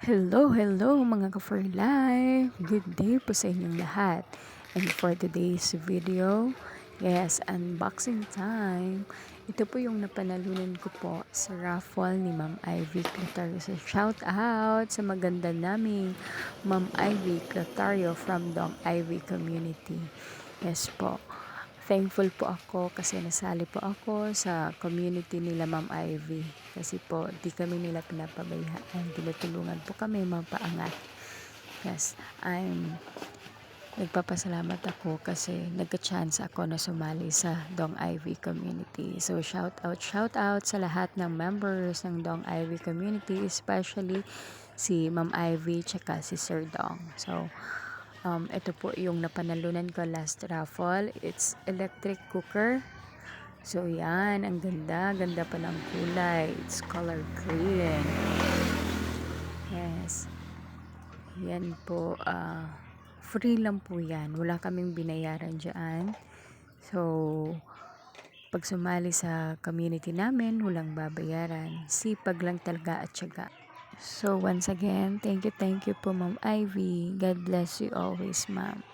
Hello mga ka-for life! Good day po sa inyong lahat. And for today's video, yes, unboxing time. Ito po yung napanalunan ko po sa raffle ni Ma'am Ivy Clotario. So shout out sa maganda naming Ma'am Ivy Clotario from Dong Ivy Community. Yes po. Thankful po ako kasi nasali po ako sa community nila Ma'am Ivy. Kasi po, di kami nila pinapabayaan. Tinutulungan po kami mapaangat. Yes, nagpapasalamat ako kasi nagka-chance ako na sumali sa Dong Ivy community. So, shout out sa lahat ng members ng Dong Ivy community, especially si Ma'am Ivy tsaka si Sir Dong. So, ito po yung napanalunan ko last raffle. It's electric cooker. So, yan. Ang ganda. Ganda pa ng kulay. It's color green. Yes. Yan po. Free lang po yan. Wala kaming binayaran dyan. So, pag sumali sa community namin, walang babayaran. Sipag lang talaga at syaga. So, once again, thank you po Ma'am Ivy. God bless you always, Ma'am.